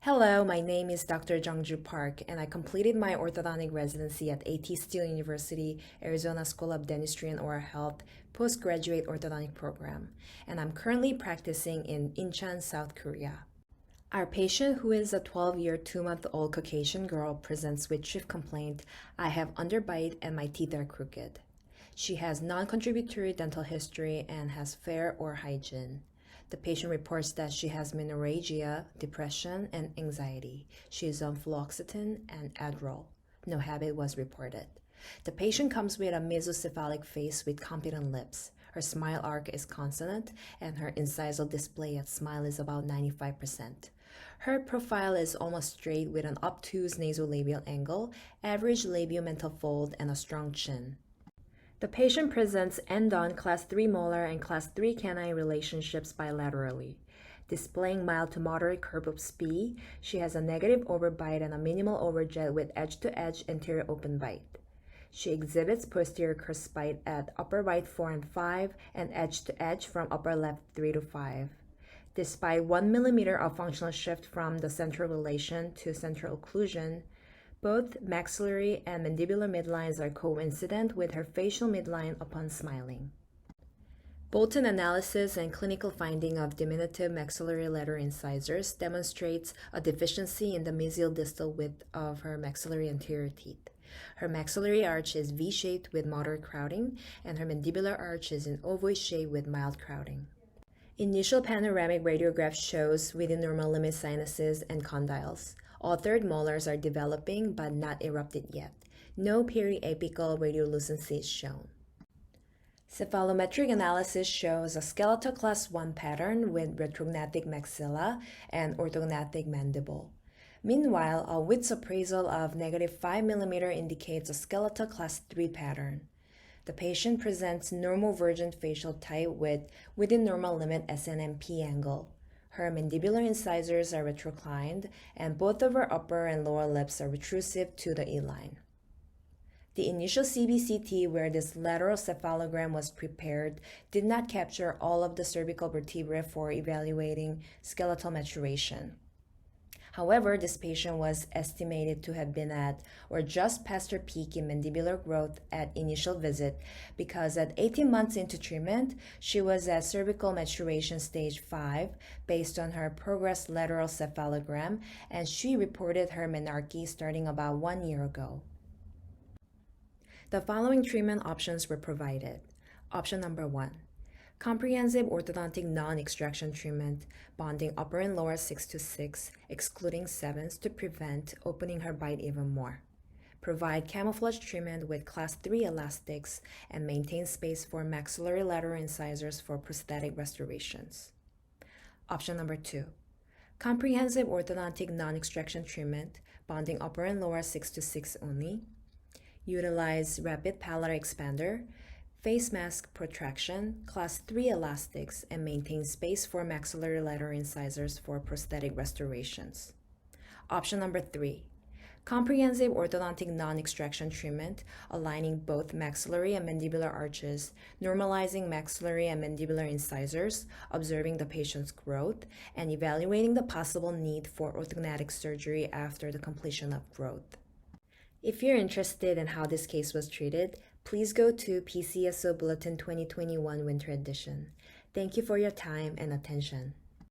Hello, my name is Dr. Jung Park, and I completed my orthodontic residency at A.T. Still University, Arizona School of Dentistry and Oral Health postgraduate orthodontic program, and I'm currently practicing in Incheon, South Korea. Our patient, who is a 12-year, 2-month-old Caucasian girl, presents with chief complaint, I have underbite and my teeth are crooked. She has non-contributory dental history and has fair oral hygiene. The patient reports that she has menorrhagia, depression, and anxiety. She is on fluoxetine and Adderall. No habit was reported. The patient comes with a mesocephalic face with competent lips. Her smile arc is consonant, and her incisal display at smile is about 95%. Her profile is almost straight with an obtuse nasolabial angle, average labiomental fold, and a strong chin. The patient presents end-on class 3 molar and class 3 canine relationships bilaterally. Displaying mild to moderate curve of spee, she has a negative overbite and a minimal overjet with edge-to-edge anterior open bite. She exhibits posterior crest bite at upper right 4 and 5 and edge-to-edge from upper left 3 to 5. Despite 1 mm of functional shift from the central relation to central occlusion, both maxillary and mandibular midlines are coincident with her facial midline upon smiling. Bulletin analysis and clinical finding of diminutive maxillary lateral incisors demonstrates a deficiency in the mesial distal width of her maxillary anterior teeth. Her maxillary arch is V-shaped with moderate crowding, and her mandibular arch is in ovoid shape with mild crowding. Initial panoramic radiograph shows within normal limit sinuses and condyles. All third molars are developing but not erupted yet. No periapical radiolucency is shown. Cephalometric analysis shows a skeletal class 1 pattern with retrognathic maxilla and orthognathic mandible. Meanwhile, a width appraisal of -5 mm indicates a skeletal class 3 pattern. The patient presents normal vergent facial type with within normal limit SNMP angle. Her mandibular incisors are retroclined, and both of her upper and lower lips are retrusive to the E-line. The initial CBCT where this lateral cephalogram was prepared did not capture all of the cervical vertebrae for evaluating skeletal maturation. However, this patient was estimated to have been at or just past her peak in mandibular growth at initial visit because at 18 months into treatment, she was at cervical maturation stage 5 based on her progressed lateral cephalogram, and she reported her menarche starting about 1 year ago. The following treatment options were provided. Option number 1. Comprehensive orthodontic non-extraction treatment, bonding upper and lower 6 to 6, excluding 7s to prevent opening her bite even more. Provide camouflage treatment with class 3 elastics and maintain space for maxillary lateral incisors for prosthetic restorations. Option number 2. Comprehensive orthodontic non-extraction treatment, bonding upper and lower 6 to 6 only. Utilize rapid palatal expander, face mask protraction, class 3 elastics, and maintain space for maxillary lateral incisors for prosthetic restorations. Option number 3. Comprehensive orthodontic non-extraction treatment, aligning both maxillary and mandibular arches, normalizing maxillary and mandibular incisors, observing the patient's growth, and evaluating the possible need for orthognathic surgery after the completion of growth. If you're interested in how this case was treated, please go to PCSO Bulletin 2021 Winter Edition. Thank you for your time and attention.